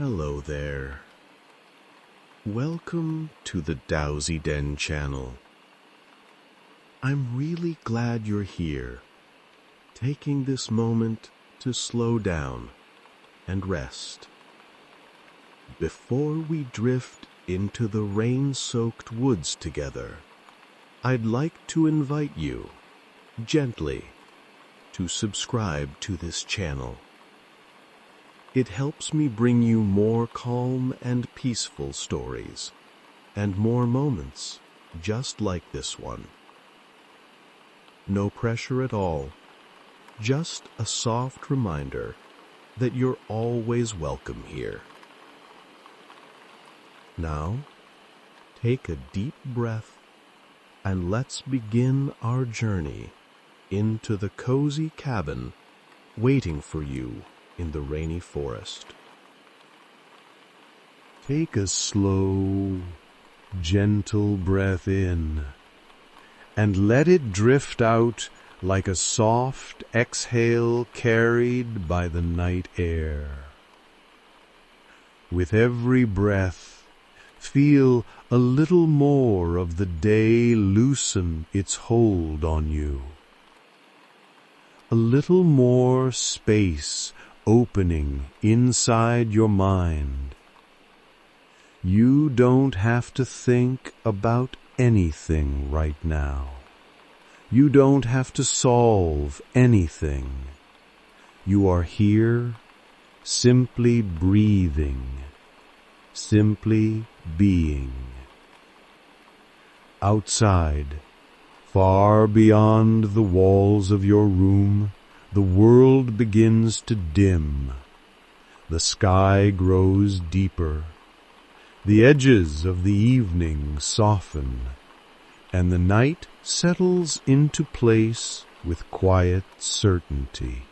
Hello there. Welcome to the Dowsy Den channel. I'm really glad you're here, taking this moment to slow down and rest. Before we drift into the rain-soaked woods together, I'd like to invite you, gently, to subscribe to this channel. It helps me bring you more calm and peaceful stories, and more moments just like this one. No pressure at all, just a soft reminder that you're always welcome here. Now, take a deep breath and let's begin our journey into the cozy cabin waiting for you in the rainy forest. Take a slow, gentle breath in and let it drift out like a soft exhale carried by the night air. With every breath, feel a little more of the day loosen its hold on you. A little more space opening inside your mind. You don't have to think about anything right now. You don't have to solve anything. You are here, simply breathing, simply being. Outside, far beyond the walls of your room, the world begins to dim. The sky grows deeper. The edges of the evening soften, and the night settles into place with quiet certainty.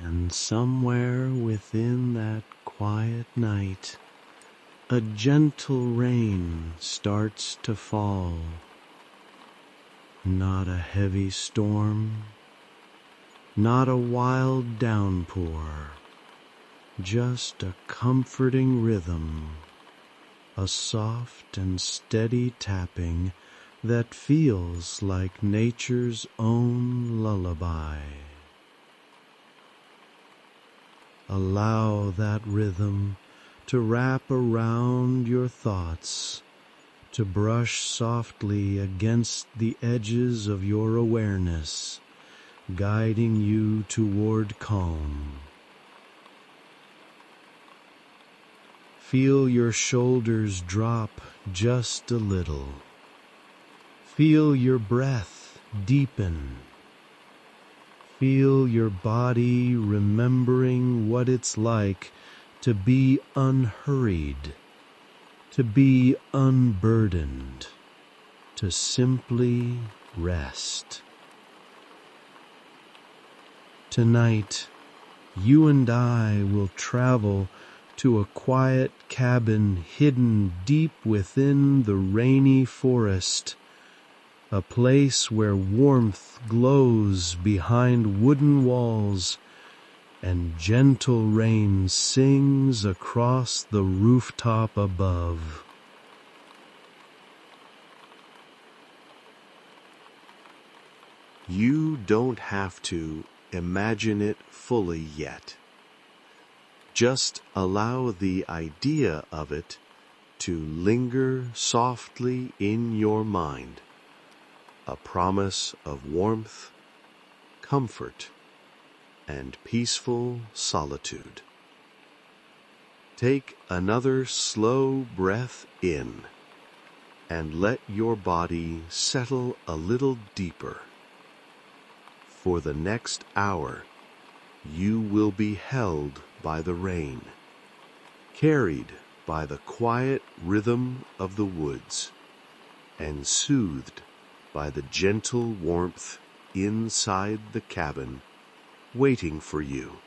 And somewhere within that quiet night, a gentle rain starts to fall. Not a heavy storm, not a wild downpour, just a comforting rhythm, a soft and steady tapping that feels like nature's own lullaby. Allow that rhythm to wrap around your thoughts, to brush softly against the edges of your awareness, guiding you toward calm. Feel your shoulders drop just a little. Feel your breath deepen. Feel your body remembering what it's like to be unhurried, to be unburdened, to simply rest. Tonight, you and I will travel to a quiet cabin hidden deep within the rainy forest, a place where warmth glows behind wooden walls and gentle rain sings across the rooftop above. You don't have to imagine it fully yet. Just allow the idea of it to linger softly in your mind, a promise of warmth, comfort, and peaceful solitude. Take another slow breath in and let your body settle a little deeper. For the next hour, you will be held by the rain, carried by the quiet rhythm of the woods, and soothed by the gentle warmth inside the cabin waiting for you.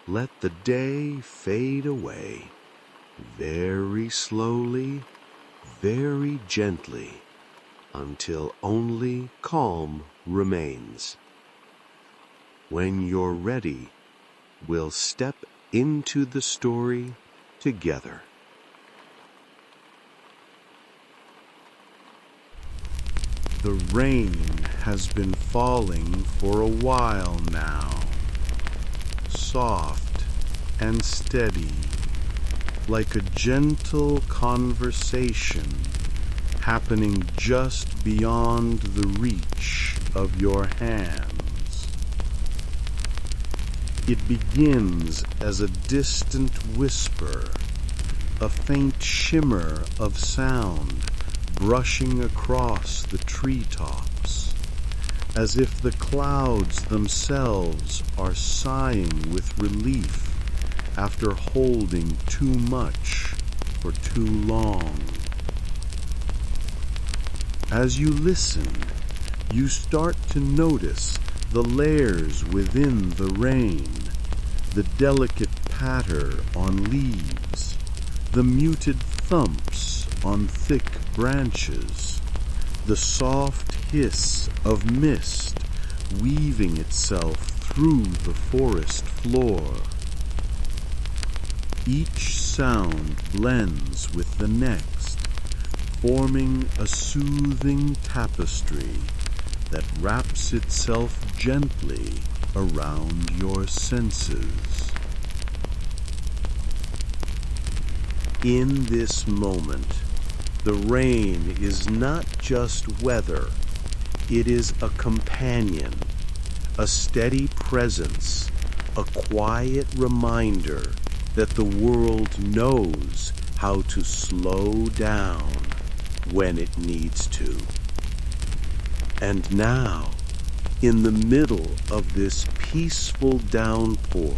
Let the day fade away, very slowly, very gently, until only calm remains. When you're ready, we'll step into the story together. The rain has been falling for a while now, soft and steady, like a gentle conversation happening just beyond the reach of your hands. It begins as a distant whisper, a faint shimmer of sound brushing across the treetops, as if the clouds themselves are sighing with relief after holding too much for too long. As you listen, you start to notice the layers within the rain, the delicate patter on leaves, the muted thumps on thick branches, the soft hiss of mist weaving itself through the forest floor. Each sound blends with the next, forming a soothing tapestry that wraps itself gently around your senses. In this moment, the rain is not just weather, it is a companion, a steady presence, a quiet reminder that the world knows how to slow down when it needs to. And now, in the middle of this peaceful downpour,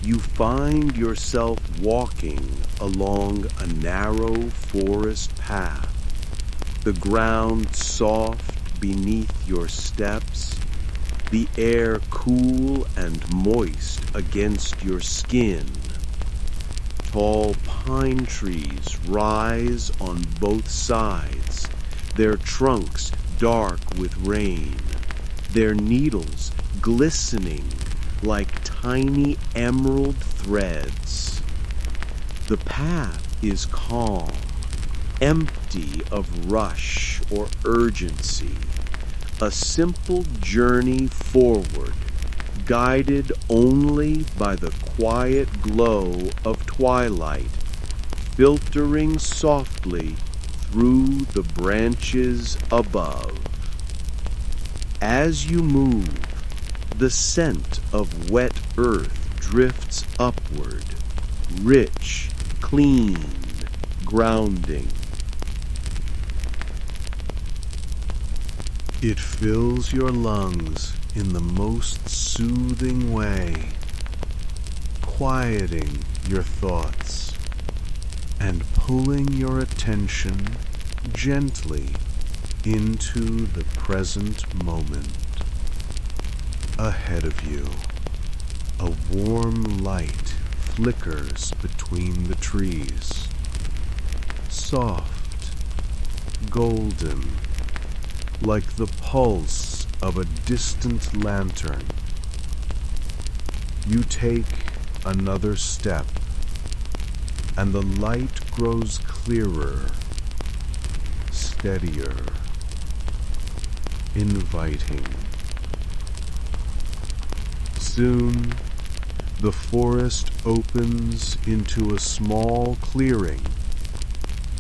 you find yourself walking along a narrow forest path, the ground soft beneath your steps, the air cool and moist against your skin. Tall pine trees rise on both sides, their trunks dark with rain, their needles glistening like tiny emerald threads. The path is calm, empty of rush or urgency, a simple journey forward, guided only by the quiet glow of twilight, filtering softly through the branches above. As you move, the scent of wet earth drifts upward, rich, clean, grounding. It fills your lungs in the most soothing way, quieting your thoughts and pulling your attention gently into the present moment. Ahead of you, a warm light flickers between the trees, soft, golden, like the pulse of a distant lantern. You take another step, and the light grows clearer, steadier, inviting. Soon, the forest opens into a small clearing,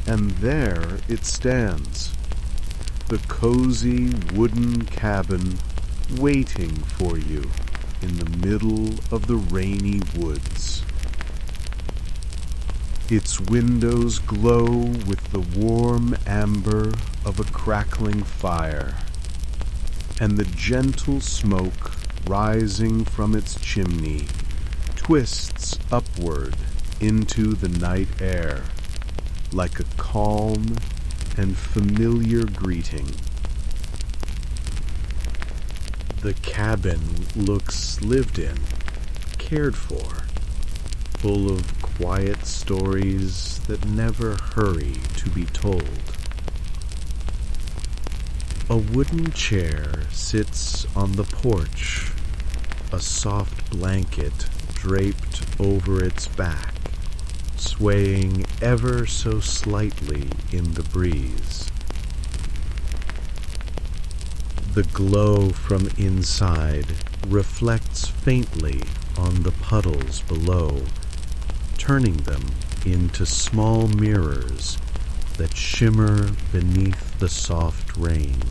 and there it stands, the cozy wooden cabin waiting for you in the middle of the rainy woods. Its windows glow with the warm amber of a crackling fire, and the gentle smoke rising from its chimney twists upward into the night air like a calm and familiar greeting. The cabin looks lived in, cared for, full of quiet stories that never hurry to be told. A wooden chair sits on the porch, a soft blanket draped over its back, swaying ever so slightly in the breeze. The glow from inside reflects faintly on the puddles below, turning them into small mirrors that shimmer beneath the soft rain.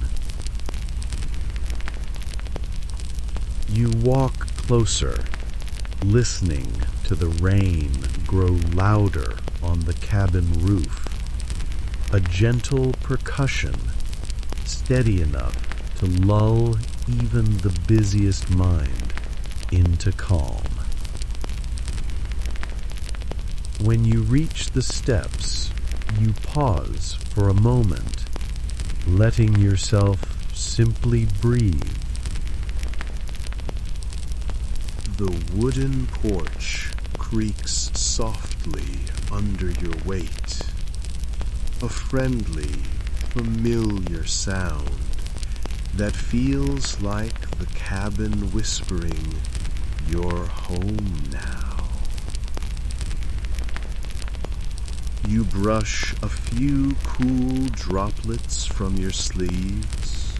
You walk closer, listening to the rain grow louder on the cabin roof, a gentle percussion, steady enough to lull even the busiest mind into calm. When you reach the steps, you pause for a moment, letting yourself simply breathe. The wooden porch creaks softly under your weight, a friendly, familiar sound that feels like the cabin whispering, "You're home now." You brush a few cool droplets from your sleeves,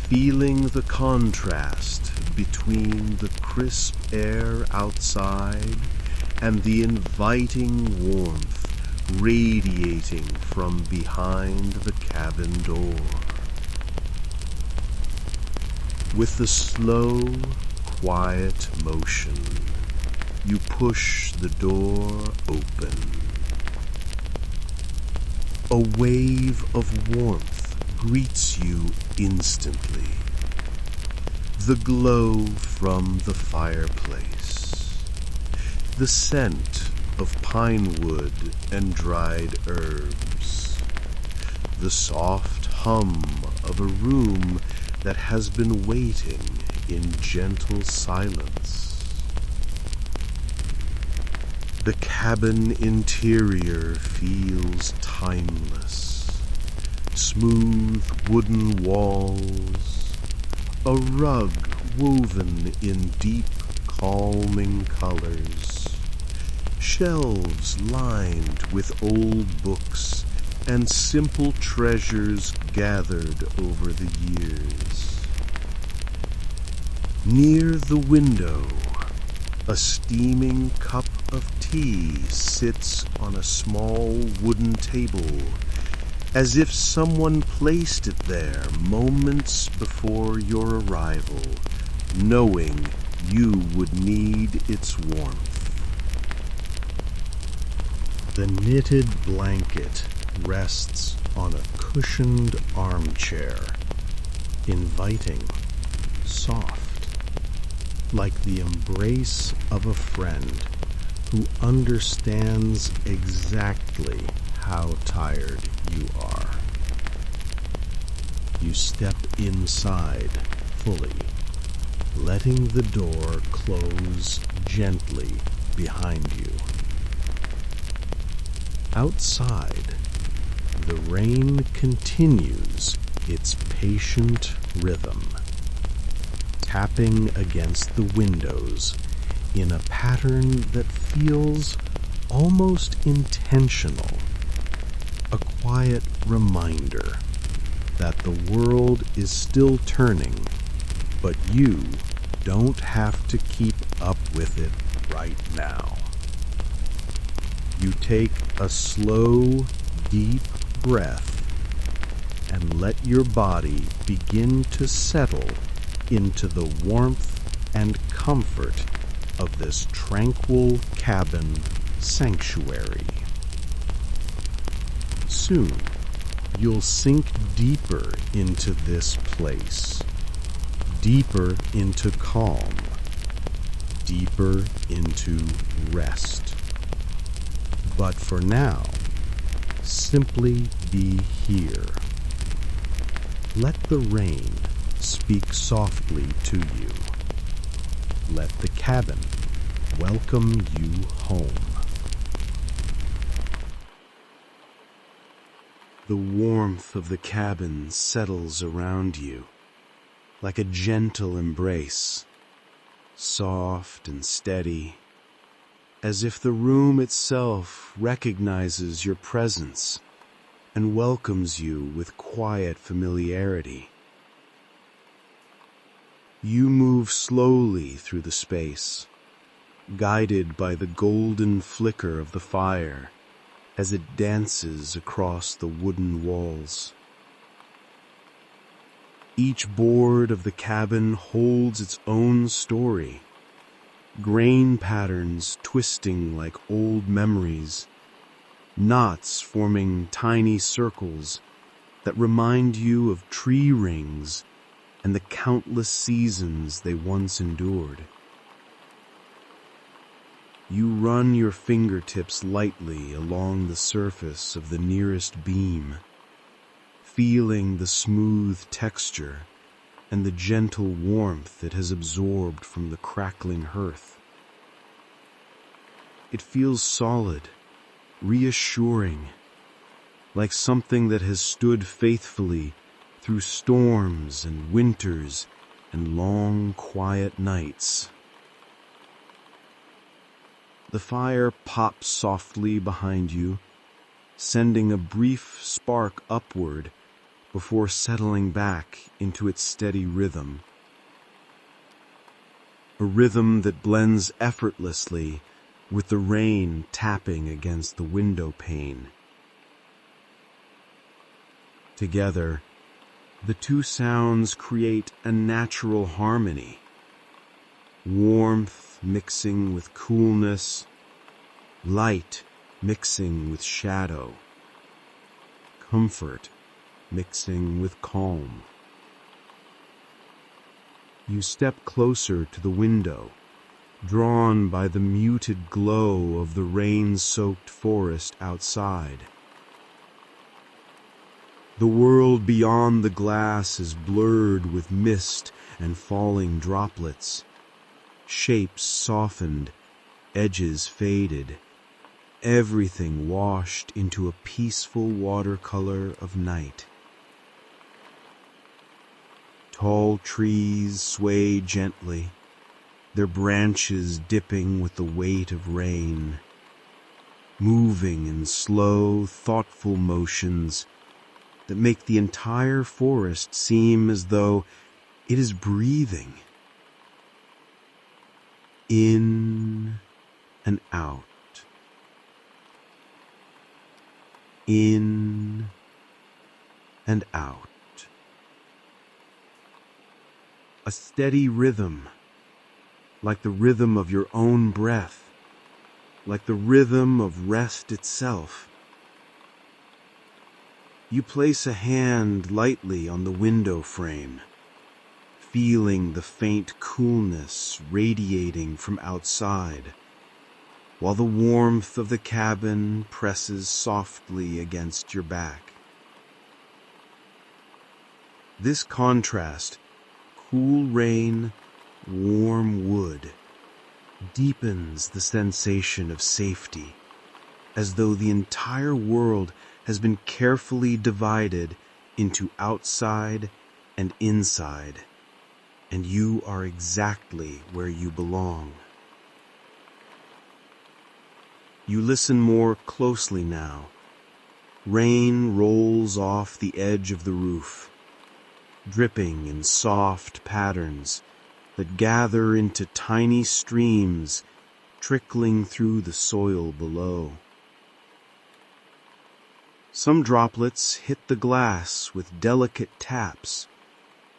feeling the contrast between the crisp air outside and the inviting warmth radiating from behind the cabin door. With the slow, quiet motion, you push the door open. A wave of warmth greets you instantly. The glow from the fireplace, the scent of pine wood and dried herbs, the soft hum of a room that has been waiting in gentle silence. The cabin interior feels timeless. Smooth wooden walls, a rug woven in deep, calming colors, shelves lined with old books and simple treasures gathered over the years. Near the window, a steaming cup of tea sits on a small wooden table, as if someone placed it there moments before your arrival, knowing you would need its warmth. The knitted blanket rests on a cushioned armchair, inviting, soft, like the embrace of a friend who understands exactly how tired you are. You step inside fully, letting the door close gently behind you. Outside, the rain continues its patient rhythm, tapping against the windows in a pattern that feels almost intentional, a quiet reminder that the world is still turning, but you don't have to keep up with it right now. You take a slow, deep breath and let your body begin to settle into the warmth and comfort of this tranquil cabin sanctuary. Soon, you'll sink deeper into this place, deeper into calm, deeper into rest. But for now, simply be here. Let the rain speak softly to you. Let the cabin welcome you home. The warmth of the cabin settles around you, like a gentle embrace, soft and steady, as if the room itself recognizes your presence and welcomes you with quiet familiarity. You move slowly through the space, guided by the golden flicker of the fire as it dances across the wooden walls. Each board of the cabin holds its own story, grain patterns twisting like old memories, knots forming tiny circles that remind you of tree rings and the countless seasons they once endured. You run your fingertips lightly along the surface of the nearest beam, feeling the smooth texture and the gentle warmth it has absorbed from the crackling hearth. It feels solid, reassuring, like something that has stood faithfully through storms and winters and long, quiet nights. The fire pops softly behind you, sending a brief spark upward before settling back into its steady rhythm. A rhythm that blends effortlessly with the rain tapping against the window pane. Together, the two sounds create a natural harmony, warmth mixing with coolness, light mixing with shadow, comfort mixing with calm. You step closer to the window, drawn by the muted glow of the rain-soaked forest outside. The world beyond the glass is blurred with mist and falling droplets, shapes softened, edges faded, everything washed into a peaceful watercolor of night. Tall trees sway gently, their branches dipping with the weight of rain, moving in slow, thoughtful motions that make the entire forest seem as though it is breathing. In and out. In and out. A steady rhythm, like the rhythm of your own breath, like the rhythm of rest itself. You place a hand lightly on the window frame, feeling the faint coolness radiating from outside, while the warmth of the cabin presses softly against your back. This contrast, cool rain, warm wood, deepens the sensation of safety, as though the entire world has been carefully divided into outside and inside, and you are exactly where you belong. You listen more closely now. Rain rolls off the edge of the roof, dripping in soft patterns that gather into tiny streams trickling through the soil below. Some droplets hit the glass with delicate taps,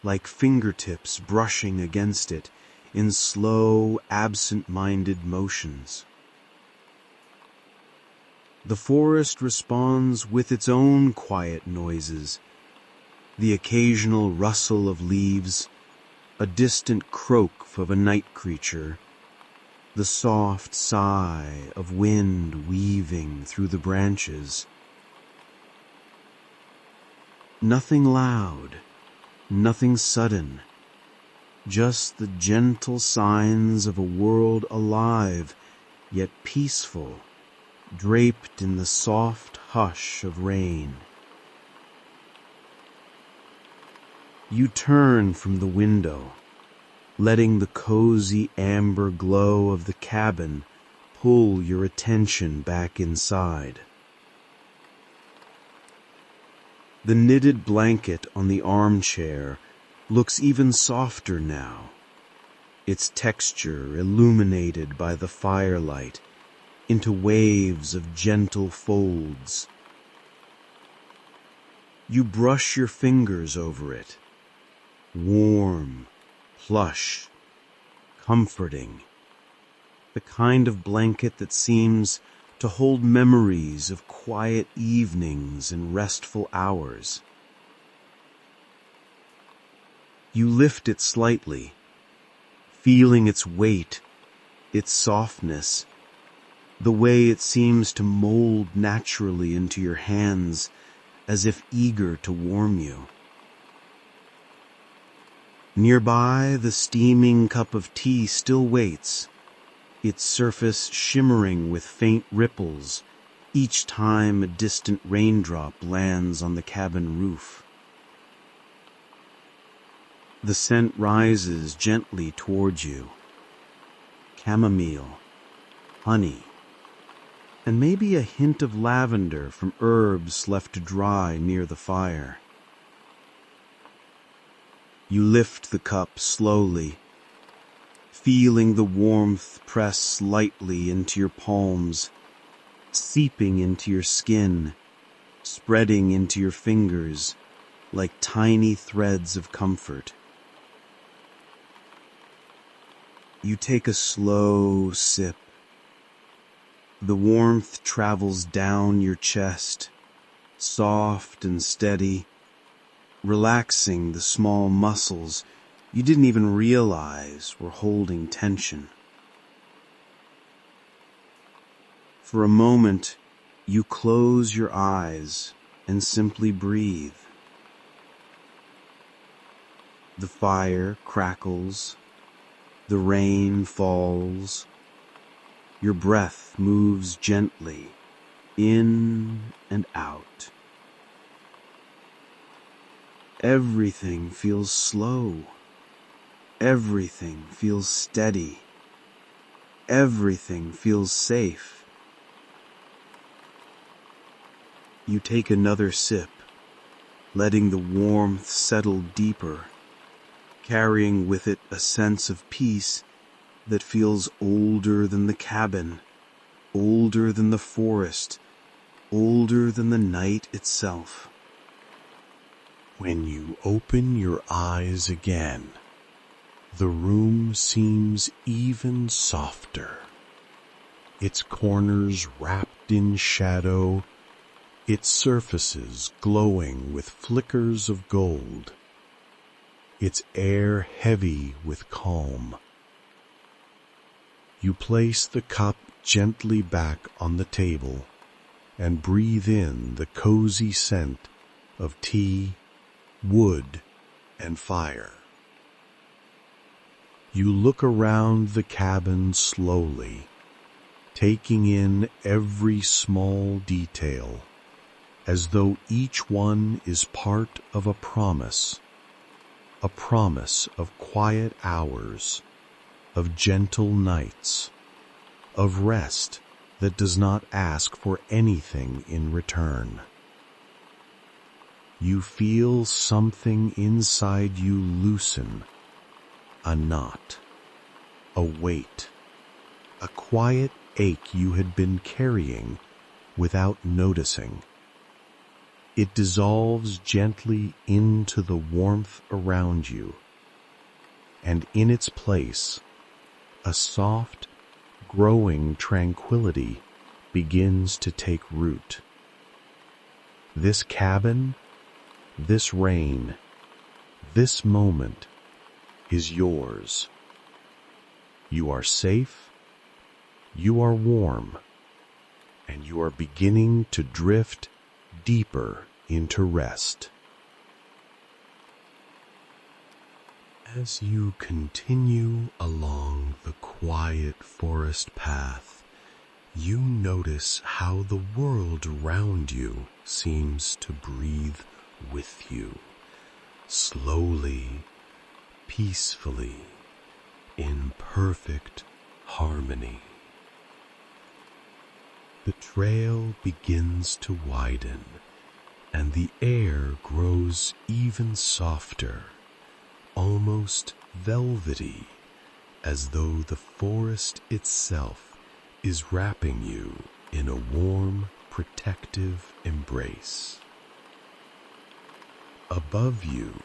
like fingertips brushing against it in slow, absent-minded motions. The forest responds with its own quiet noises, the occasional rustle of leaves, a distant croak of a night creature, the soft sigh of wind weaving through the branches. Nothing loud, nothing sudden, just the gentle signs of a world alive, yet peaceful, draped in the soft hush of rain. You turn from the window, letting the cozy amber glow of the cabin pull your attention back inside. The knitted blanket on the armchair looks even softer now, its texture illuminated by the firelight into waves of gentle folds. You brush your fingers over it, warm, plush, comforting, the kind of blanket that seems to hold memories of quiet evenings and restful hours. You lift it slightly, feeling its weight, its softness, the way it seems to mold naturally into your hands as if eager to warm you. Nearby, the steaming cup of tea still waits, its surface shimmering with faint ripples each time a distant raindrop lands on the cabin roof. The scent rises gently towards you. Chamomile, honey, and maybe a hint of lavender from herbs left to dry near the fire. You lift the cup slowly, feeling the warmth press lightly into your palms, seeping into your skin, spreading into your fingers like tiny threads of comfort. You take a slow sip. The warmth travels down your chest, soft and steady, relaxing the small muscles you didn't even realize were holding tension. For a moment, you close your eyes and simply breathe. The fire crackles, the rain falls, your breath moves gently in and out. Everything feels slow. Everything feels steady. Everything feels safe. You take another sip, letting the warmth settle deeper, carrying with it a sense of peace that feels older than the cabin, older than the forest, older than the night itself. When you open your eyes again, the room seems even softer, its corners wrapped in shadow, its surfaces glowing with flickers of gold, its air heavy with calm. You place the cup gently back on the table and breathe in the cozy scent of tea, wood, and fire. You look around the cabin slowly, taking in every small detail, as though each one is part of a promise of quiet hours, of gentle nights, of rest that does not ask for anything in return. You feel something inside you loosen, a knot, a weight, a quiet ache you had been carrying without noticing. It dissolves gently into the warmth around you, and in its place, a soft, growing tranquility begins to take root. This cabin, this rain, this moment is yours. You are safe, you are warm, and you are beginning to drift deeper into rest. As you continue along the quiet forest path, you notice how the world around you seems to breathe with you, slowly, peacefully, in perfect harmony. The trail begins to widen, and the air grows even softer, almost velvety, as though the forest itself is wrapping you in a warm, protective embrace. Above you,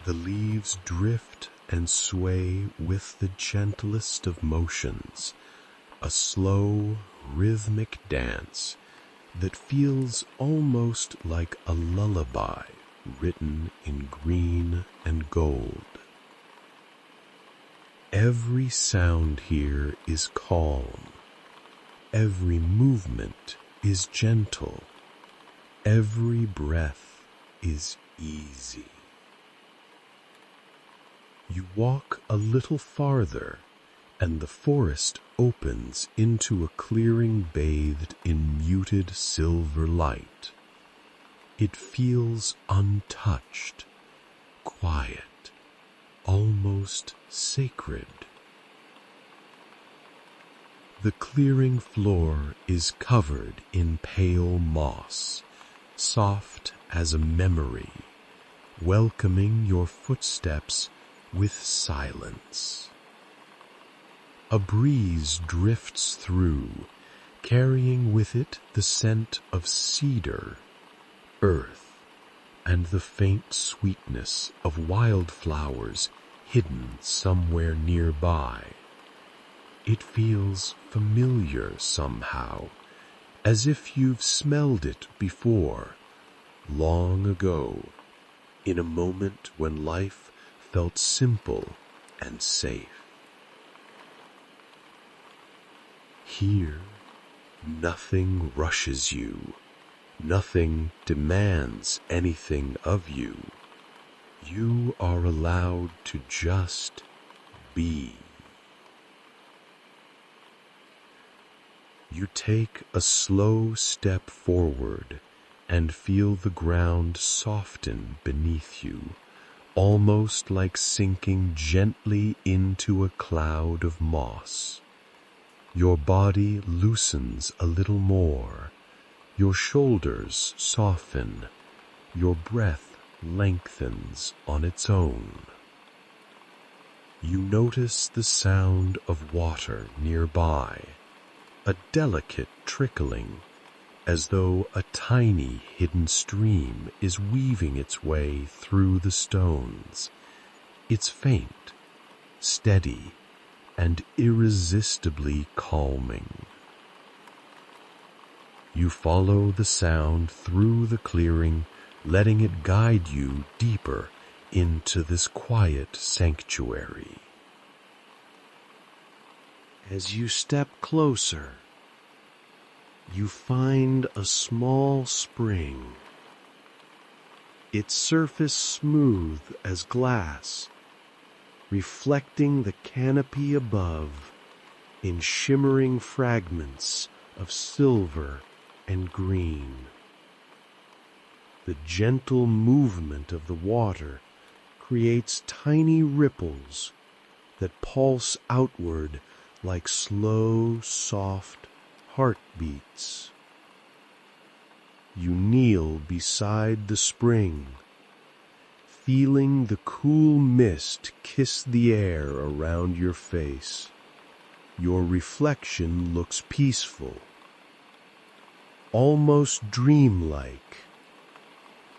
the leaves drift and sway with the gentlest of motions, a slow, rhythmic dance that feels almost like a lullaby written in green and gold. Every sound here is calm. Every movement is gentle. Every breath is easy. You walk a little farther, and the forest opens into a clearing bathed in muted silver light. It feels untouched, quiet, almost sacred. The clearing floor is covered in pale moss, soft as a memory, welcoming your footsteps with silence. A breeze drifts through, carrying with it the scent of cedar, earth, and the faint sweetness of wildflowers hidden somewhere nearby. It feels familiar somehow, as if you've smelled it before, long ago, in a moment when life felt simple and safe. Here, nothing rushes you, nothing demands anything of you. You are allowed to just be. You take a slow step forward and feel the ground soften beneath you, almost like sinking gently into a cloud of moss. Your body loosens a little more, your shoulders soften, your breath lengthens on its own. You notice the sound of water nearby, a delicate trickling, as though a tiny hidden stream is weaving its way through the stones. It's faint, steady, and irresistibly calming. You follow the sound through the clearing, letting it guide you deeper into this quiet sanctuary. As you step closer, you find a small spring, its surface smooth as glass, reflecting the canopy above in shimmering fragments of silver and green. The gentle movement of the water creates tiny ripples that pulse outward like slow, soft heartbeats. You kneel beside the spring, feeling the cool mist kiss the air around your face. Your reflection looks peaceful, almost dreamlike,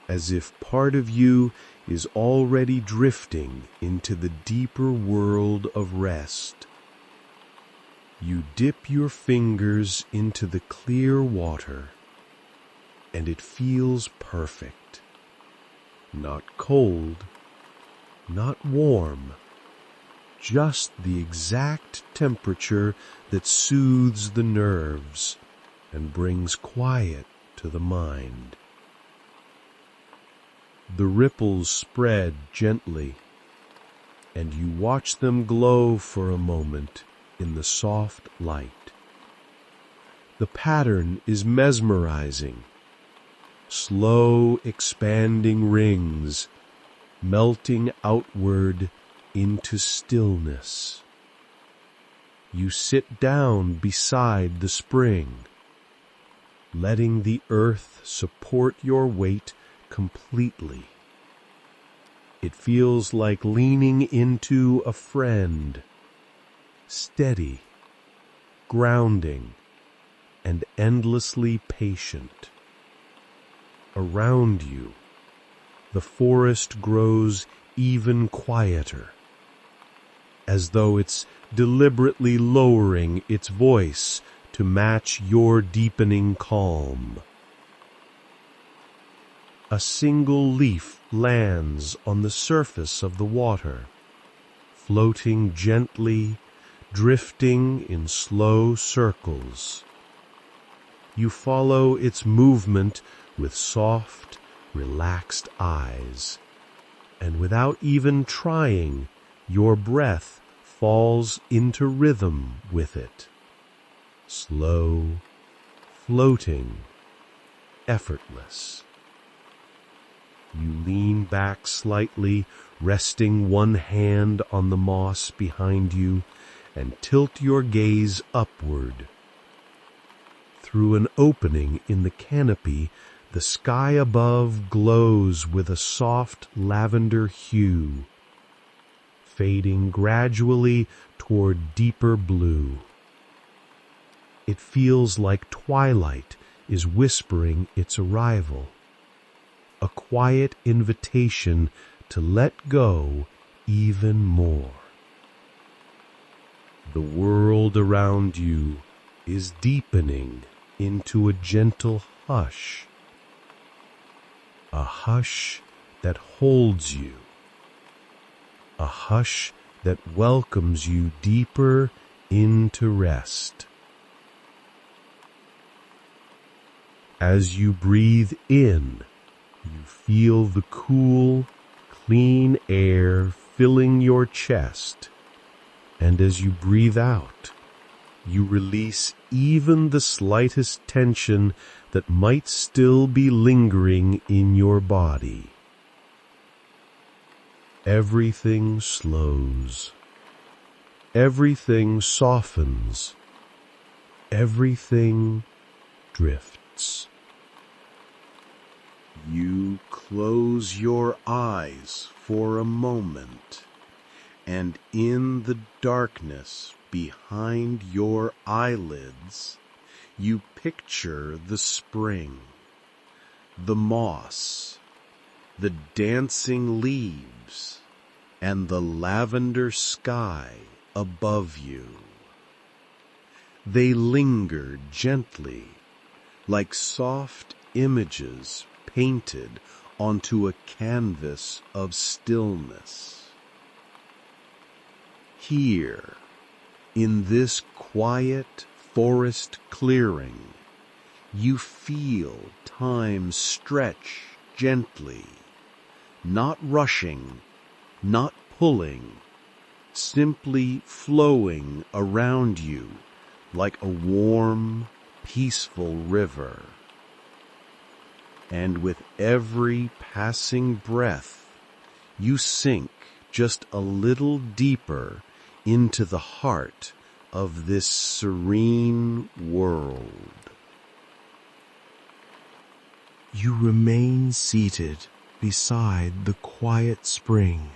as if part of you is already drifting into the deeper world of rest. You dip your fingers into the clear water, and it feels perfect. Not cold, not warm, just the exact temperature that soothes the nerves and brings quiet to the mind. The ripples spread gently, and you watch them glow for a moment in the soft light. The pattern is mesmerizing. Slow expanding rings, melting outward into stillness. you sit down beside the spring, letting the earth support your weight completely. It feels like leaning into a friend, steady, grounding, and endlessly patient. Around you, the forest grows even quieter, as though it's deliberately lowering its voice to match your deepening calm. A single leaf lands on the surface of the water, floating gently, drifting in slow circles. You follow its movement with soft, relaxed eyes, and without even trying, your breath falls into rhythm with it. Slow, floating, effortless. You lean back slightly, resting one hand on the moss behind you, and tilt your gaze upward. Through an opening in the canopy, the sky above glows with a soft lavender hue, fading gradually toward deeper blue. It feels like twilight is whispering its arrival, a quiet invitation to let go even more. The world around you is deepening into a gentle hush, a hush that holds you, a hush that welcomes you deeper into rest. As you breathe in, you feel the cool, clean air filling your chest, and as you breathe out, you release even the slightest tension that might still be lingering in your body. Everything slows. Everything softens. Everything drifts. You close your eyes for a moment, and in the darkness behind your eyelids, you picture the spring, the moss, the dancing leaves, and the lavender sky above you. They linger gently, like soft images painted onto a canvas of stillness. Here, in this quiet forest clearing, you feel time stretch gently, not rushing, not pulling, simply flowing around you like a warm, peaceful river. And with every passing breath, you sink just a little deeper into the heart of this serene world. You remain seated beside the quiet spring,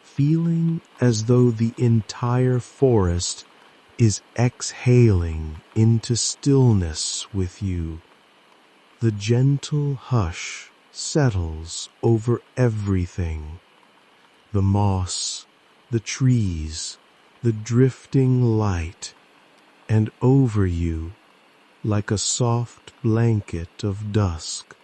feeling as though the entire forest is exhaling into stillness with you. The gentle hush settles over everything, the moss, the trees, the drifting light, and over you like a soft blanket of dusk.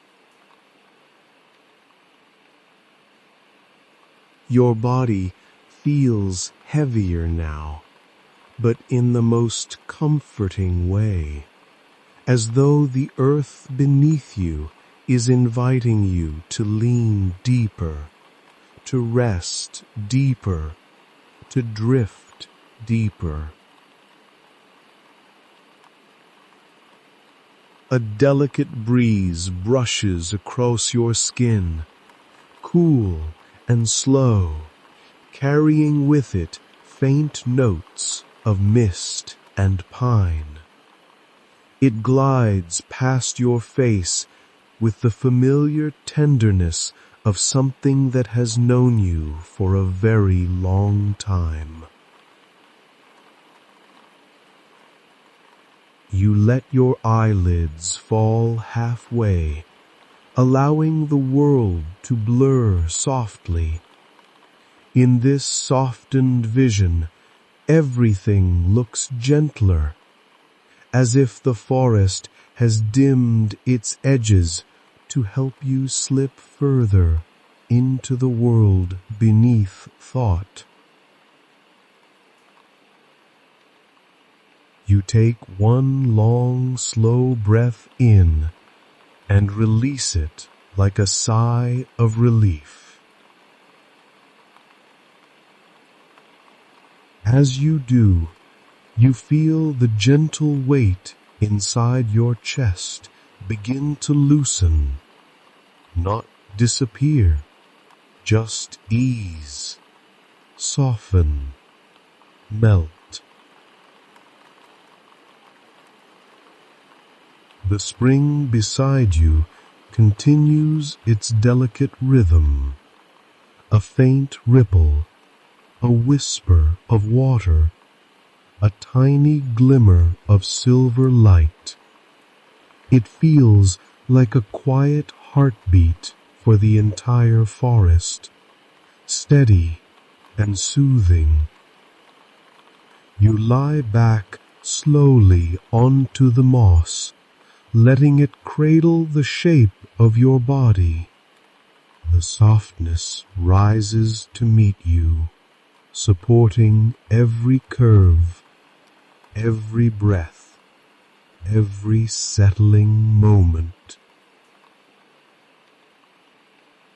Your body feels heavier now, but in the most comforting way, as though the earth beneath you is inviting you to lean deeper, to rest deeper, to drift deeper. A delicate breeze brushes across your skin, cool and slow, carrying with it faint notes of mist and pine. It glides past your face with the familiar tenderness of something that has known you for a very long time. You let your eyelids fall halfway, allowing the world to blur softly. In this softened vision, everything looks gentler, as if the forest has dimmed its edges to help you slip further into the world beneath thought. You take one long, slow breath in and release it like a sigh of relief. As you do, you feel the gentle weight inside your chest begin to loosen, not disappear, just ease, soften, melt. The spring beside you continues its delicate rhythm, a faint ripple, a whisper of water, a tiny glimmer of silver light. It feels like a quiet heartbeat for the entire forest, steady and soothing. You lie back slowly onto the moss, letting it cradle the shape of your body. The softness rises to meet you, supporting every curve, every breath, every settling moment.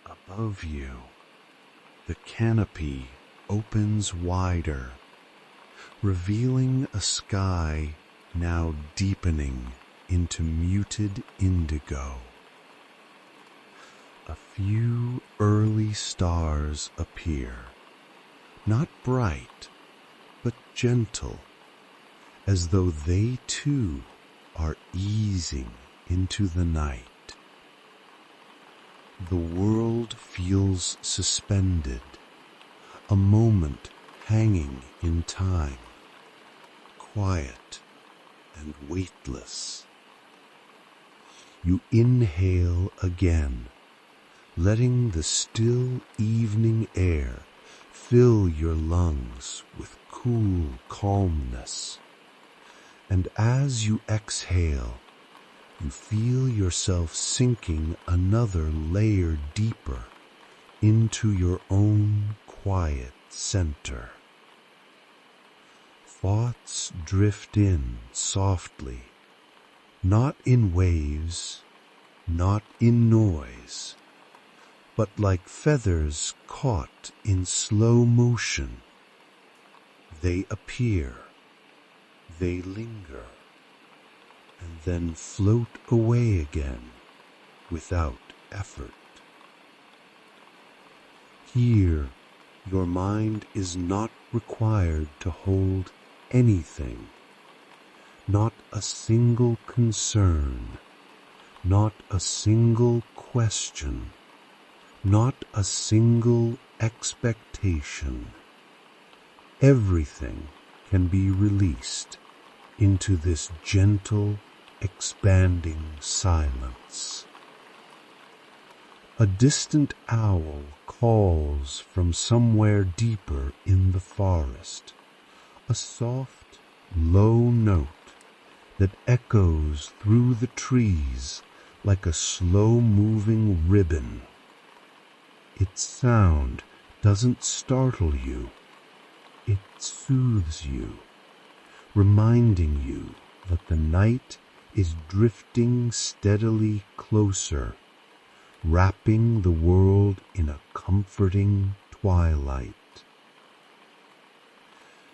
Above you, the canopy opens wider, revealing a sky now deepening into muted indigo. A few early stars appear, not bright, but gentle, as though they too are easing into the night. The world feels suspended, a moment hanging in time, quiet and weightless. You inhale again, letting the still evening air fill your lungs with cool calmness. And as you exhale, you feel yourself sinking another layer deeper into your own quiet center. Thoughts drift in softly, not in waves, not in noise, but like feathers caught in slow motion. They appear, they linger, and then float away again without effort. Here, your mind is not required to hold anything, not a single concern, not a single question, not a single expectation. Everything can be released into this gentle, expanding silence. A distant owl calls from somewhere deeper in the forest, a soft, low note that echoes through the trees like a slow-moving ribbon. Its sound doesn't startle you, it soothes you, reminding you that the night is drifting steadily closer, wrapping the world in a comforting twilight.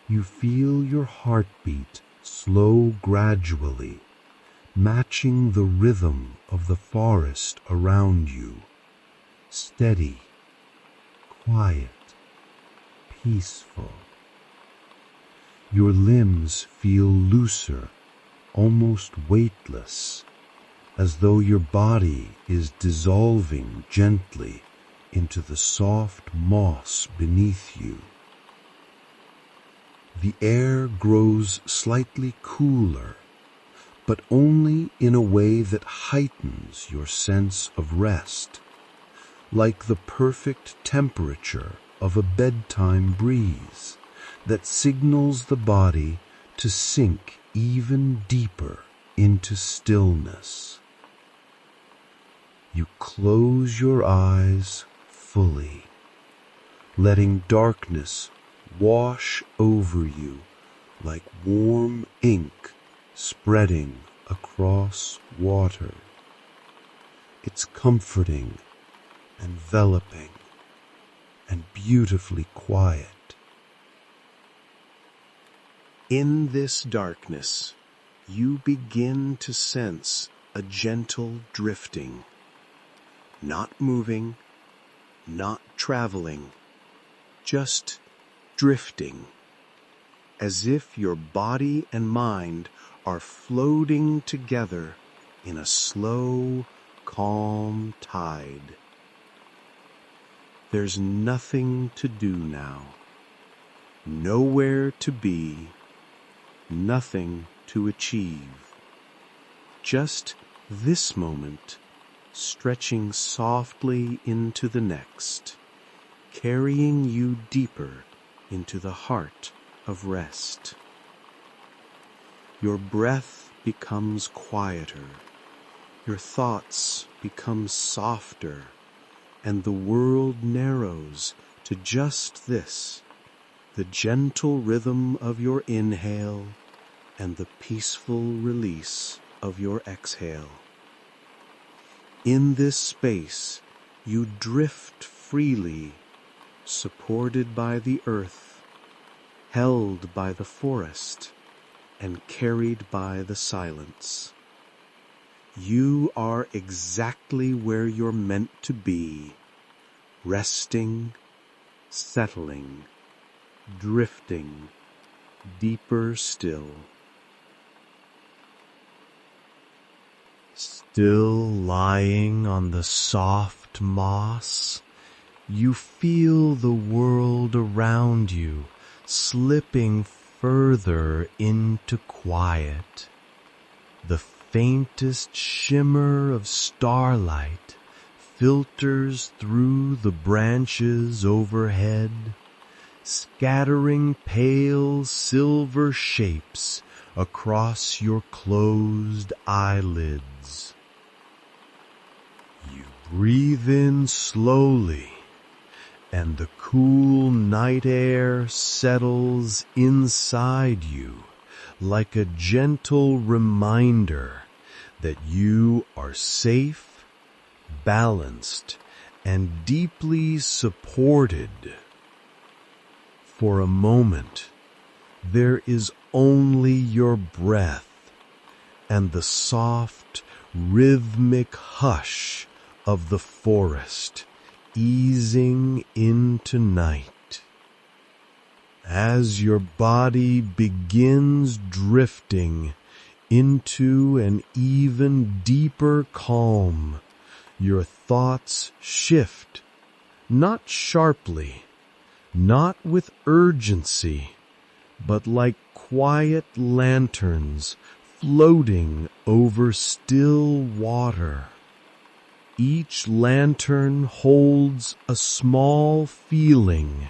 You feel your heartbeat slow gradually, matching the rhythm of the forest around you, steady, quiet, peaceful. Your limbs feel looser, almost weightless, as though your body is dissolving gently into the soft moss beneath you. The air grows slightly cooler, but only in a way that heightens your sense of rest, like the perfect temperature of a bedtime breeze that signals the body to sink even deeper into stillness. You close your eyes fully, letting darkness wash over you like warm ink spreading across water. It's comforting, enveloping, and beautifully quiet. In this darkness, you begin to sense a gentle drifting, not moving, not traveling, just drifting, as if your body and mind are floating together in a slow, calm tide. There's nothing to do now, nowhere to be, nothing to achieve. Just this moment, stretching softly into the next, carrying you deeper into the heart of rest. Your breath becomes quieter, your thoughts become softer, and the world narrows to just this, the gentle rhythm of your inhale and the peaceful release of your exhale. In this space, you drift freely, supported by the earth, held by the forest, and carried by the silence. You are exactly where you're meant to be, resting, settling, drifting, deeper still. Still lying on the soft moss, you feel the world around you slipping further into quiet. The faintest shimmer of starlight filters through the branches overhead, scattering pale silver shapes across your closed eyelids. You breathe in slowly, and the cool night air settles inside you like a gentle reminder that you are safe, balanced, and deeply supported. For a moment, there is only your breath and the soft, rhythmic hush of the forest easing into night. As your body begins drifting into an even deeper calm, your thoughts shift, not sharply, not with urgency, but like quiet lanterns floating over still water. Each lantern holds a small feeling,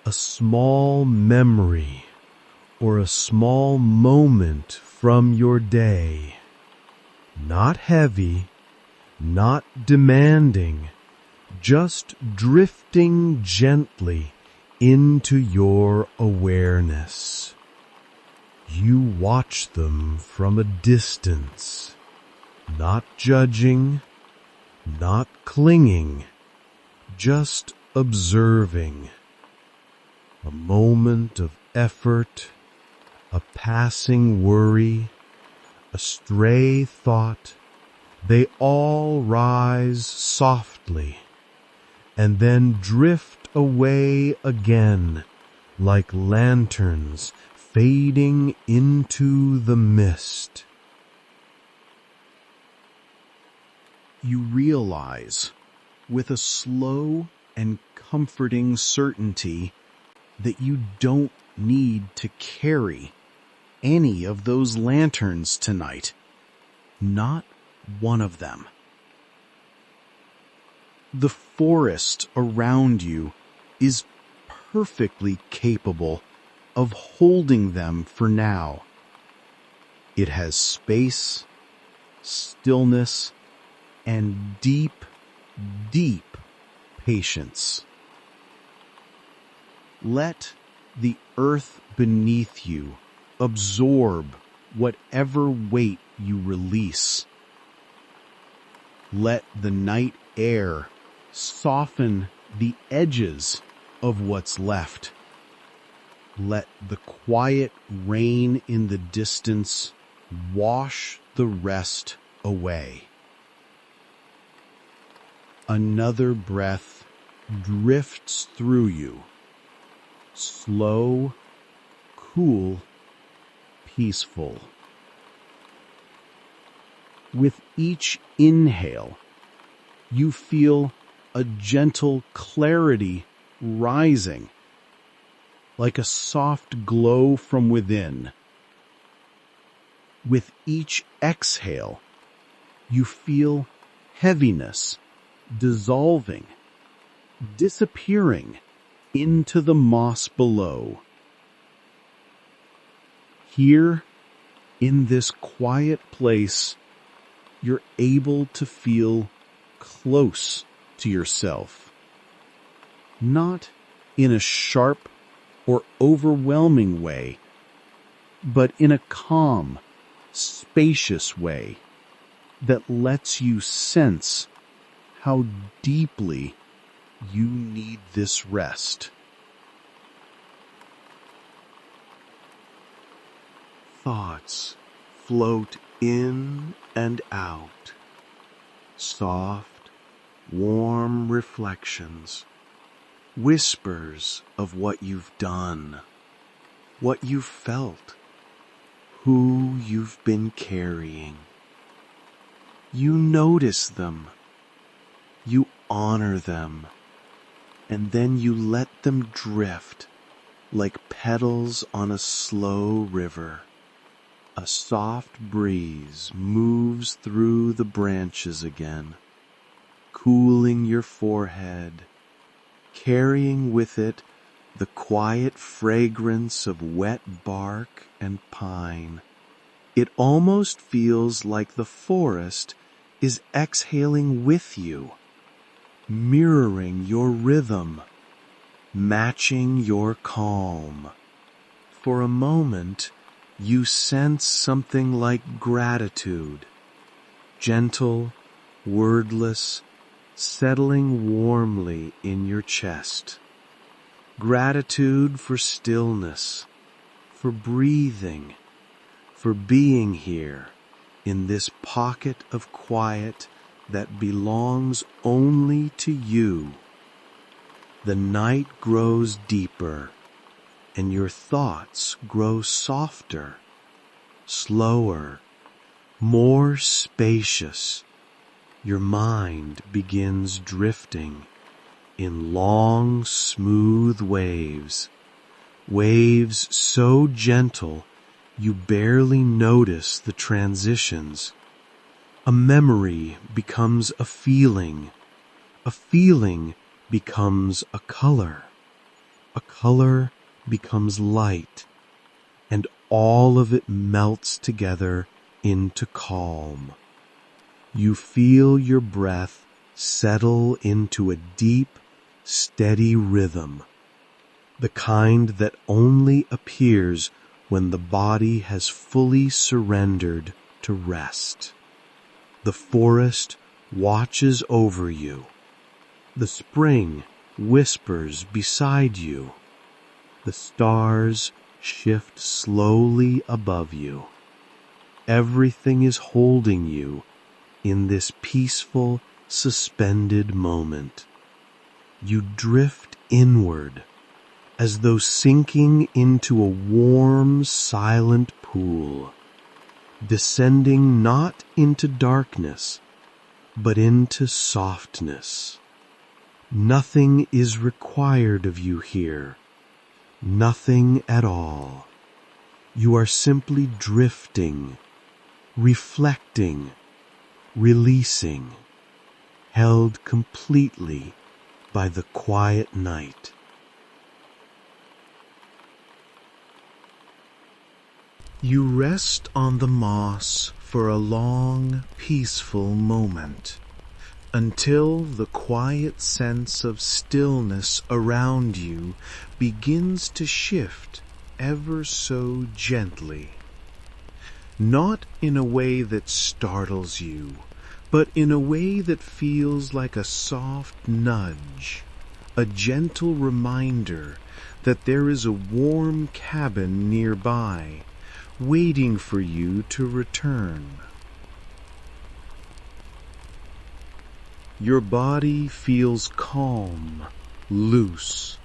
a small memory, or a small moment from your day. Not heavy, not demanding, just drifting gently into your awareness. You watch them from a distance, not judging, not clinging, just observing. A moment of effort, a passing worry, a stray thought, they all rise softly and then drift away again like lanterns fading into the mist. You realize, with a slow and comforting certainty, that you don't need to carry any of those lanterns tonight. Not one of them. The forest around you is perfectly capable of holding them for now. It has space, stillness, and deep, deep patience. Let the earth beneath you absorb whatever weight you release. Let the night air soften the edges of what's left. Let the quiet rain in the distance wash the rest away. Another breath drifts through you, slow, cool, peaceful. With each inhale, you feel a gentle clarity rising, like a soft glow from within. With each exhale, you feel heaviness dissolving, disappearing into the moss below. Here, in this quiet place, you're able to feel close to yourself. Not in a sharp or overwhelming way, but in a calm, spacious way that lets you sense how deeply you need this rest. Thoughts float in and out. Soft, warm reflections. Whispers of what you've done, what you've felt, who you've been carrying. You notice them. You honor them. And then you let them drift like petals on a slow river. A soft breeze moves through the branches again, cooling your forehead, carrying with it the quiet fragrance of wet bark and pine. It almost feels like the forest is exhaling with you, mirroring your rhythm, matching your calm. For a moment, you sense something like gratitude, gentle, wordless, settling warmly in your chest. Gratitude for stillness, for breathing, for being here in this pocket of quiet that belongs only to you. The night grows deeper, and your thoughts grow softer, slower, more spacious. Your mind begins drifting in long, smooth waves, waves so gentle you barely notice the transitions. A memory becomes a feeling becomes a color becomes light, and all of it melts together into calm. You feel your breath settle into a deep, steady rhythm, the kind that only appears when the body has fully surrendered to rest. The forest watches over you. The spring whispers beside you. The stars shift slowly above you. Everything is holding you in this peaceful, suspended moment. You drift inward, as though sinking into a warm, silent pool, descending not into darkness, but into softness. Nothing is required of you here, nothing at all. You are simply drifting, reflecting, releasing, held completely by the quiet night. You rest on the moss for a long, peaceful moment, until the quiet sense of stillness around you begins to shift ever so gently. Not in a way that startles you, but in a way that feels like a soft nudge, a gentle reminder that there is a warm cabin nearby, waiting for you to return. Your body feels calm, loose,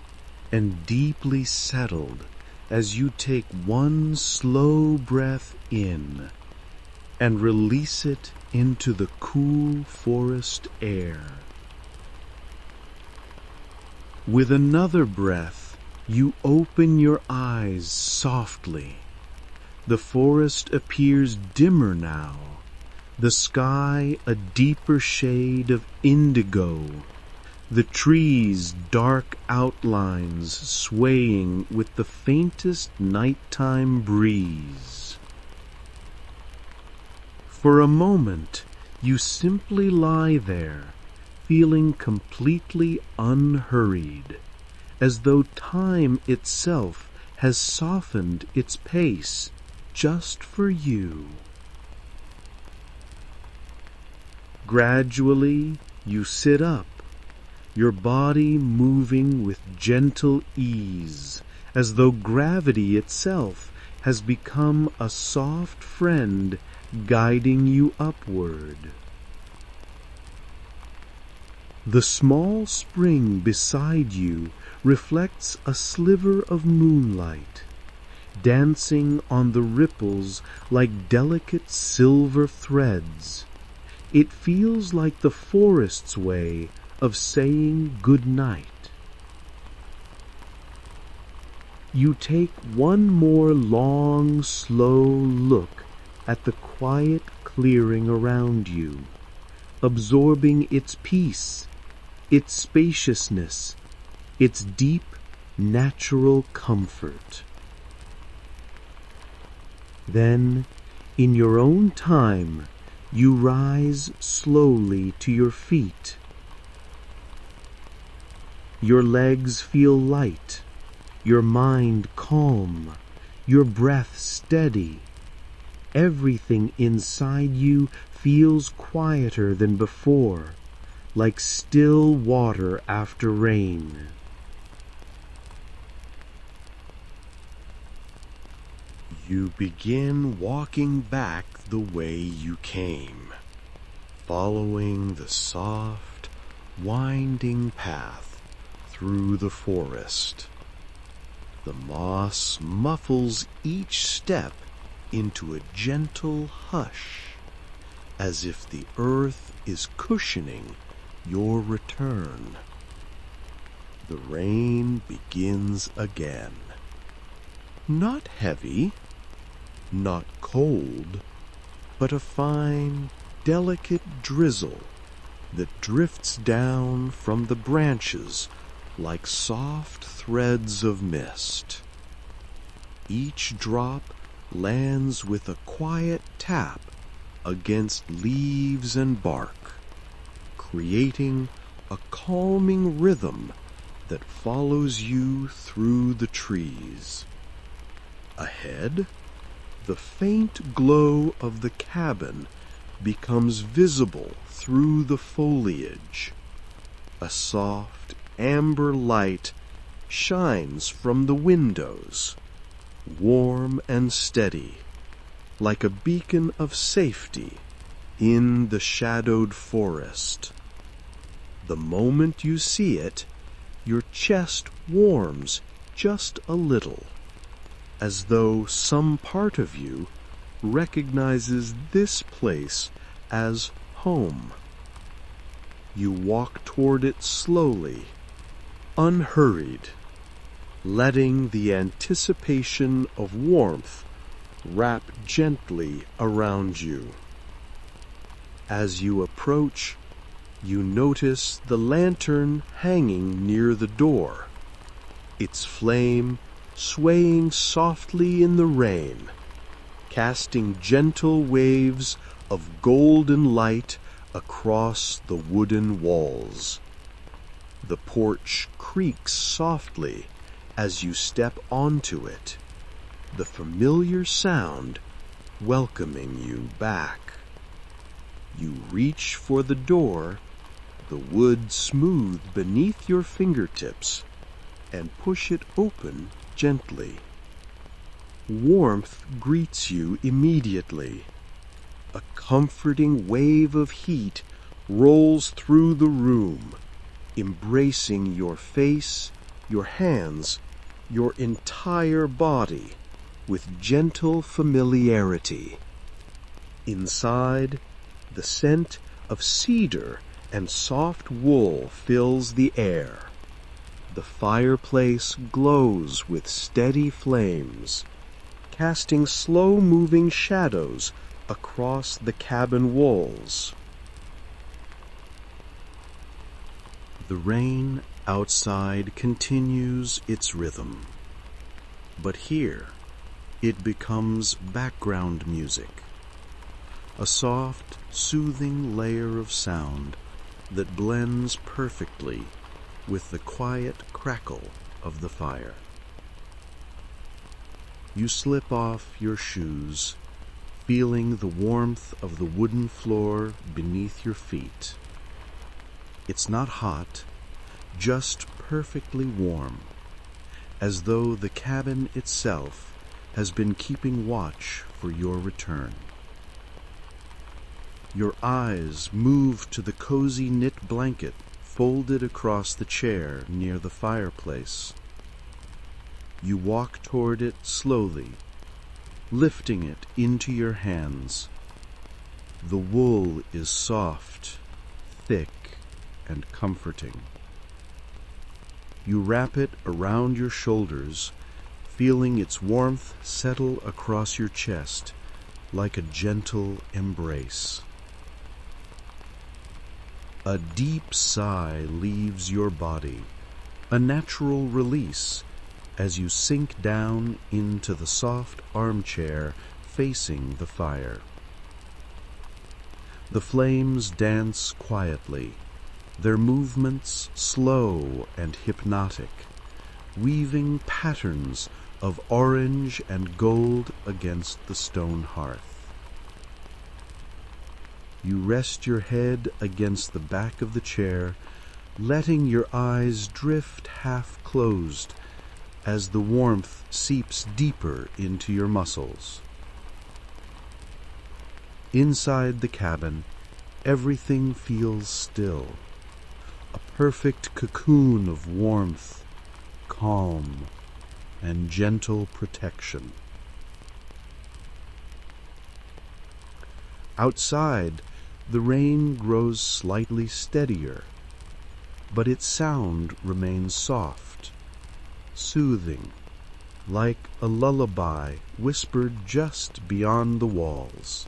and deeply settled as you take one slow breath in and release it into the cool forest air. With another breath, you open your eyes softly. The forest appears dimmer now, the sky a deeper shade of indigo, the trees dark outlines swaying with the faintest nighttime breeze. For a moment, you simply lie there, feeling completely unhurried, as though time itself has softened its pace just for you. Gradually, you sit up, your body moving with gentle ease, as though gravity itself has become a soft friend guiding you upward. The small spring beside you reflects a sliver of moonlight, dancing on the ripples like delicate silver threads. It feels like the forest's way of saying good night. You take one more long, slow look at the quiet clearing around you, absorbing its peace, its spaciousness, its deep, natural comfort. Then, in your own time, you rise slowly to your feet. Your legs feel light, your mind calm, your breath steady. Everything inside you feels quieter than before, like still water after rain. You begin walking back the way you came, following the soft, winding path through the forest. The moss muffles each step into a gentle hush, as if the earth is cushioning your return. The rain begins again. Not heavy, not cold, but a fine, delicate drizzle that drifts down from the branches like soft threads of mist. Each drop lands with a quiet tap against leaves and bark, creating a calming rhythm that follows you through the trees. Ahead, the faint glow of the cabin becomes visible through the foliage. A soft amber light shines from the windows, warm and steady, like a beacon of safety in the shadowed forest. The moment you see it, your chest warms just a little, as though some part of you recognizes this place as home. You walk toward it slowly, unhurried, letting the anticipation of warmth wrap gently around you. As you approach, you notice the lantern hanging near the door, its flame swaying softly in the rain, casting gentle waves of golden light across the wooden walls. The porch creaks softly as you step onto it, the familiar sound welcoming you back. You reach for the door, the wood smooth beneath your fingertips, and push it open gently. Warmth greets you immediately. A comforting wave of heat rolls through the room, embracing your face, your hands, your entire body with gentle familiarity. Inside, the scent of cedar and soft wool fills the air. The fireplace glows with steady flames, casting slow-moving shadows across the cabin walls. The rain outside continues its rhythm, but here it becomes background music, a soft, soothing layer of sound that blends perfectly with the quiet crackle of the fire. You slip off your shoes, feeling the warmth of the wooden floor beneath your feet. It's not hot, just perfectly warm, as though the cabin itself has been keeping watch for your return. Your eyes move to the cozy knit blanket folded across the chair near the fireplace. You walk toward it slowly, lifting it into your hands. The wool is soft, thick, and comforting. You wrap it around your shoulders, feeling its warmth settle across your chest like a gentle embrace. A deep sigh leaves your body, a natural release, as you sink down into the soft armchair facing the fire. The flames dance quietly, their movements slow and hypnotic, weaving patterns of orange and gold against the stone hearth. You rest your head against the back of the chair, letting your eyes drift half-closed as the warmth seeps deeper into your muscles. Inside the cabin, everything feels still, a perfect cocoon of warmth, calm, and gentle protection. Outside, the rain grows slightly steadier, but its sound remains soft, soothing, like a lullaby whispered just beyond the walls.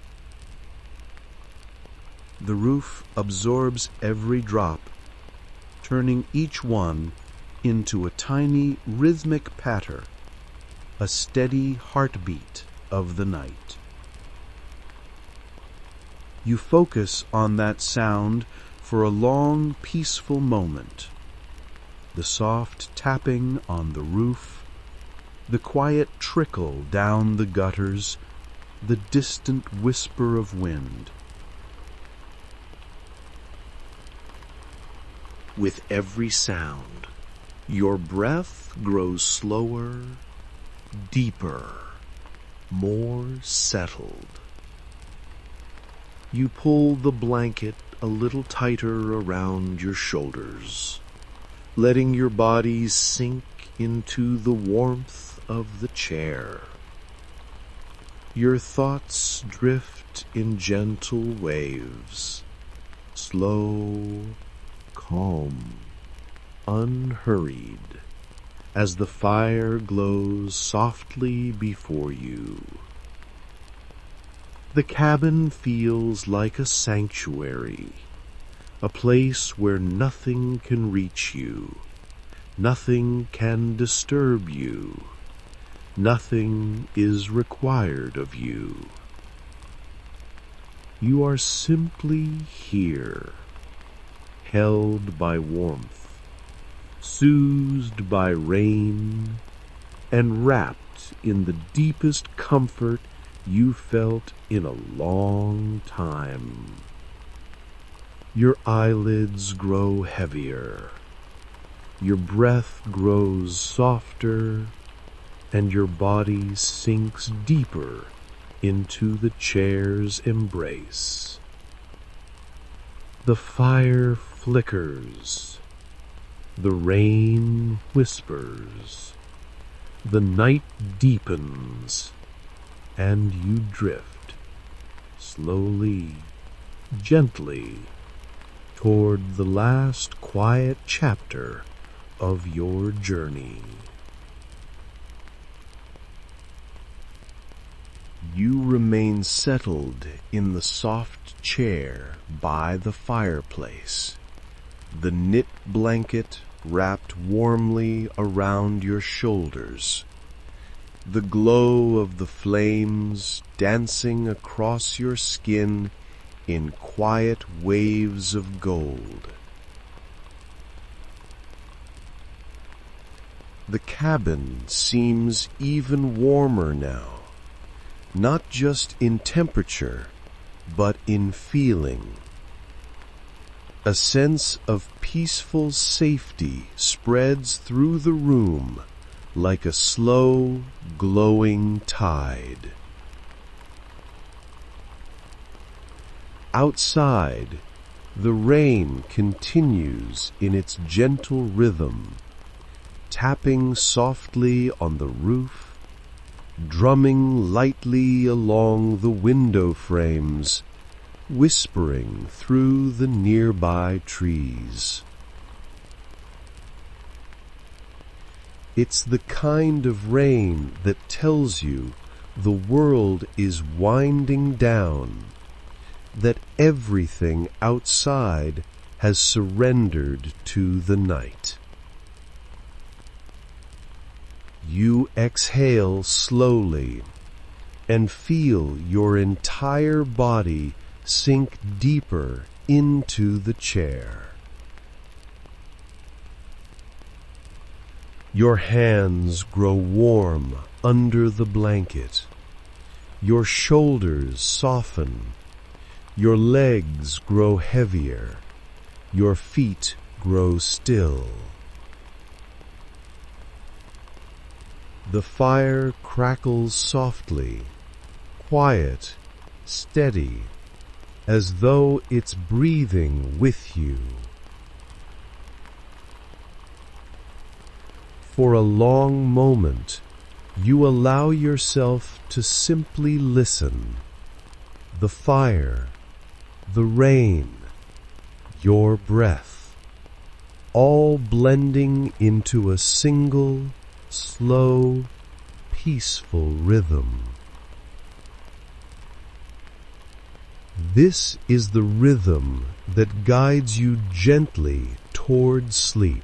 The roof absorbs every drop, turning each one into a tiny rhythmic patter, a steady heartbeat of the night. You focus on that sound for a long, peaceful moment. The soft tapping on the roof, the quiet trickle down the gutters, the distant whisper of wind. With every sound, your breath grows slower, deeper, more settled. You pull the blanket a little tighter around your shoulders, letting your body sink into the warmth of the chair. Your thoughts drift in gentle waves, slow, calm, unhurried, as the fire glows softly before you. The cabin feels like a sanctuary, a place where nothing can reach you, nothing can disturb you, nothing is required of you. You are simply here, held by warmth, soothed by rain, and wrapped in the deepest comfort you felt in a long time. Your eyelids grow heavier, your breath grows softer, and your body sinks deeper into the chair's embrace. The fire flickers, the rain whispers, the night deepens, and you drift slowly, gently, toward the last quiet chapter of your journey. You remain settled in the soft chair by the fireplace, the knit blanket wrapped warmly around your shoulders, the glow of the flames dancing across your skin in quiet waves of gold. The cabin seems even warmer now, not just in temperature, but in feeling. A sense of peaceful safety spreads through the room like a slow, glowing tide. Outside, the rain continues in its gentle rhythm, tapping softly on the roof, drumming lightly along the window frames, whispering through the nearby trees. It's the kind of rain that tells you the world is winding down, that everything outside has surrendered to the night. You exhale slowly and feel your entire body sink deeper into the chair. Your hands grow warm under the blanket. Your shoulders soften. Your legs grow heavier. Your feet grow still. The fire crackles softly, quiet, steady, as though it's breathing with you. For a long moment, you allow yourself to simply listen. The fire, the rain, your breath, all blending into a single, slow, peaceful rhythm. This is the rhythm that guides you gently toward sleep.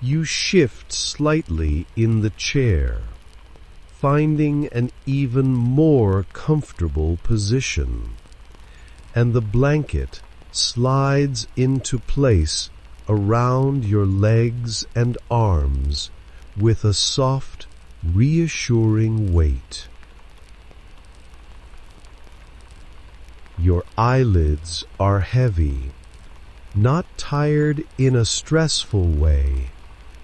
You shift slightly in the chair, finding an even more comfortable position, and the blanket slides into place around your legs and arms with a soft, reassuring weight. Your eyelids are heavy, not tired in a stressful way,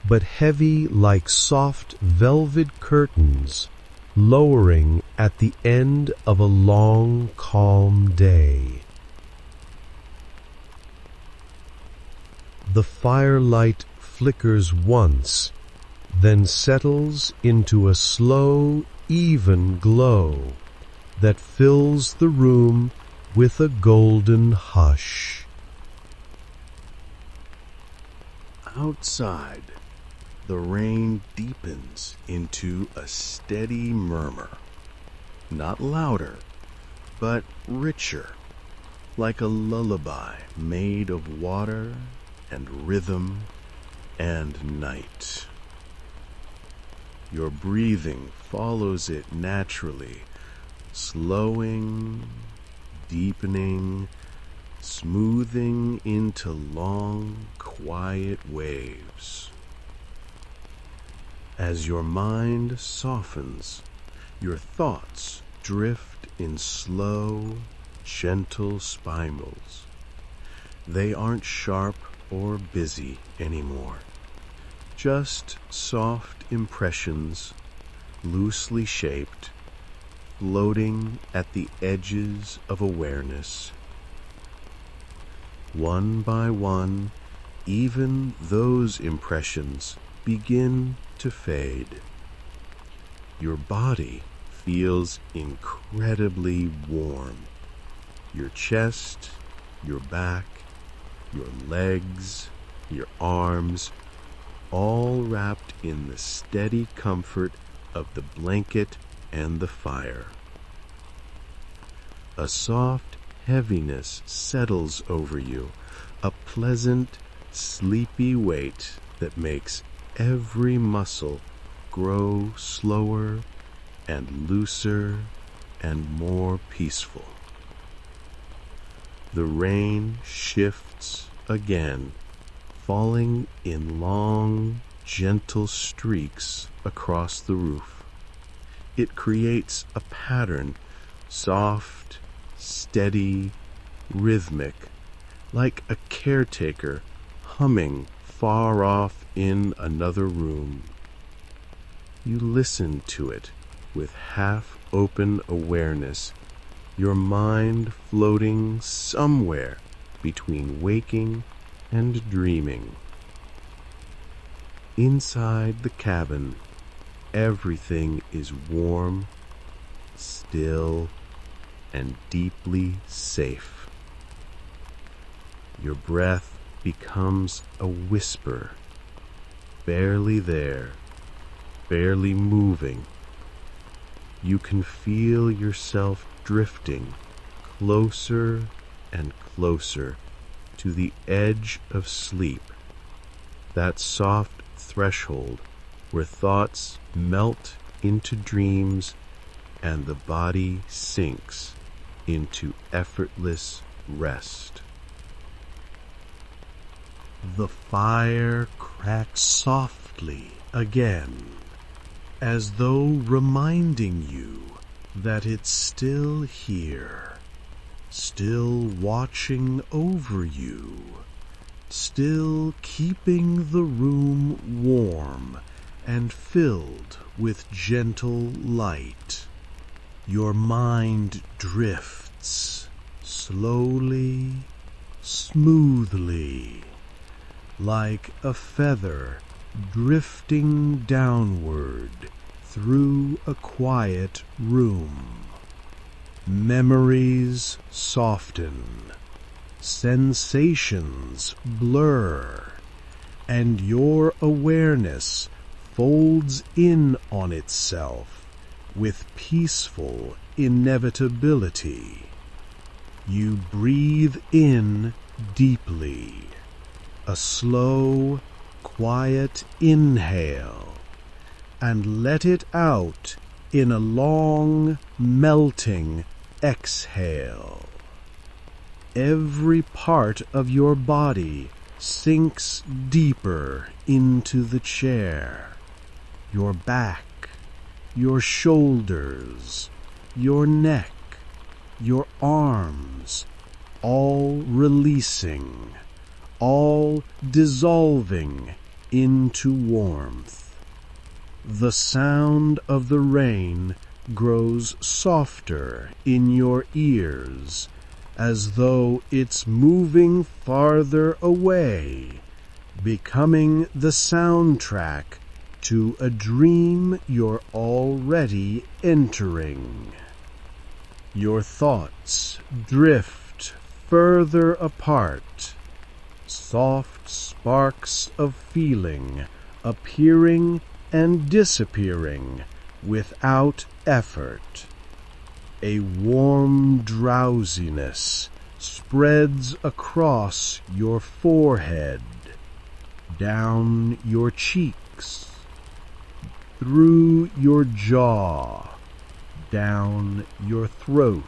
but heavy like soft velvet curtains lowering at the end of a long, calm day. The firelight flickers once, then settles into a slow, even glow that fills the room with a golden hush. Outside, the rain deepens into a steady murmur, not louder, but richer, like a lullaby made of water and rhythm and night. Your breathing follows it naturally, slowing, deepening, smoothing into long, quiet waves. As your mind softens, your thoughts drift in slow, gentle spirals. They aren't sharp or busy anymore, just soft impressions, loosely shaped, floating at the edges of awareness. One by one, even those impressions begin to fade. Your body feels incredibly warm. Your chest, your back, your legs, your arms, all wrapped in the steady comfort of the blanket and the fire. A soft heaviness settles over you, a pleasant, sleepy weight that makes every muscle grow slower and looser and more peaceful. The rain shifts again, falling in long, gentle streaks across the roof. It creates a pattern, soft, steady, rhythmic, like a caretaker humming far off in another room. You listen to it with half-open awareness, your mind floating somewhere between waking and dreaming. Inside the cabin, everything is warm, still, and deeply safe. Your breath becomes a whisper, barely there, barely moving. You can feel yourself drifting closer and closer to the edge of sleep, that soft threshold where thoughts melt into dreams and the body sinks into effortless rest. The fire cracks softly again, as though reminding you that it's still here, still watching over you, still keeping the room warm and filled with gentle light. Your mind drifts slowly, smoothly, like a feather drifting downward through a quiet room. Memories soften, sensations blur, and your awareness folds in on itself with peaceful inevitability. You breathe in deeply, a slow, quiet inhale, and let it out in a long, melting exhale. Every part of your body sinks deeper into the chair. Your back, your shoulders, your neck, your arms, all releasing, all dissolving into warmth. The sound of the rain grows softer in your ears, as though it's moving farther away, becoming the soundtrack to a dream you're already entering. Your thoughts drift further apart, soft sparks of feeling appearing and disappearing without effort. A warm drowsiness spreads across your forehead, down your cheeks, through your jaw, down your throat.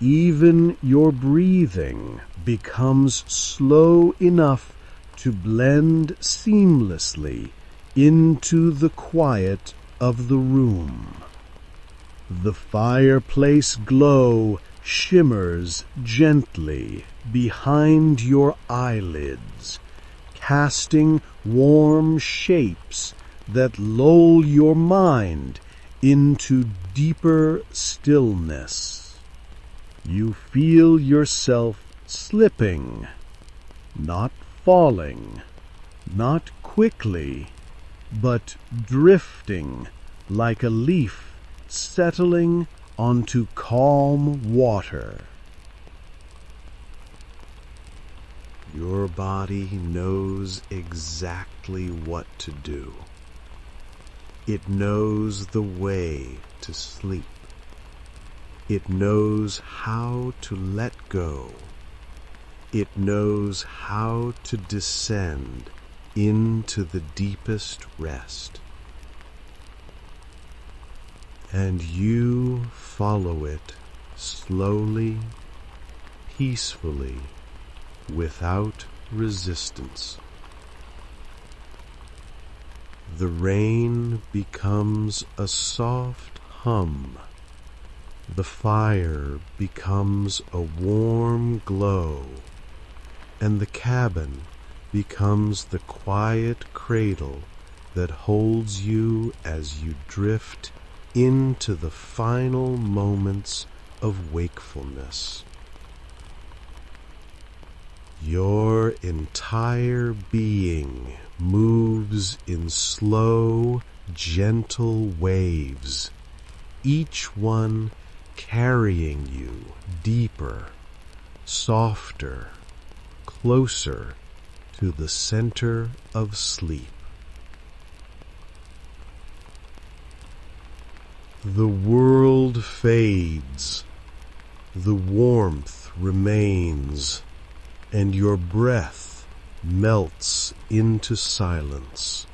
Even your breathing becomes slow enough to blend seamlessly into the quiet of the room. The fireplace glow shimmers gently behind your eyelids, casting warm shapes that lull your mind into deeper stillness. You feel yourself slipping, not falling, not quickly, but drifting like a leaf settling onto calm water. Your body knows exactly what to do. It knows the way to sleep. It knows how to let go. It knows how to descend into the deepest rest. And you follow it slowly, peacefully, without resistance. The rain becomes a soft hum. The fire becomes a warm glow, and the cabin becomes the quiet cradle that holds you as you drift into the final moments of wakefulness. Your entire being moves in slow, gentle waves, each one carrying you deeper, softer, closer to the center of sleep. The world fades, the warmth remains, and your breath melts into silence.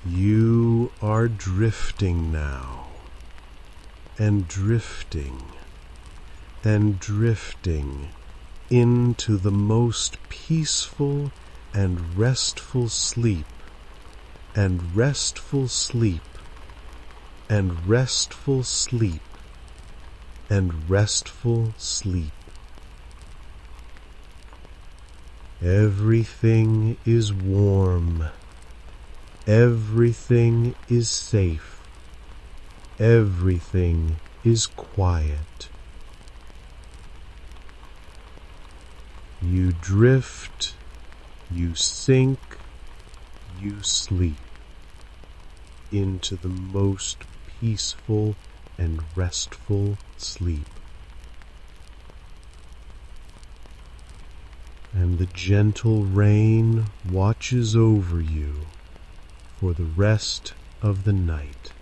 You are drifting now, and drifting into the most peaceful and restful sleep, and restful sleep, and restful sleep, and restful sleep. Everything is warm. Everything is safe. Everything is quiet. You drift, you sink, you sleep into the most peaceful and restful sleep. And the gentle rain watches over you for the rest of the night.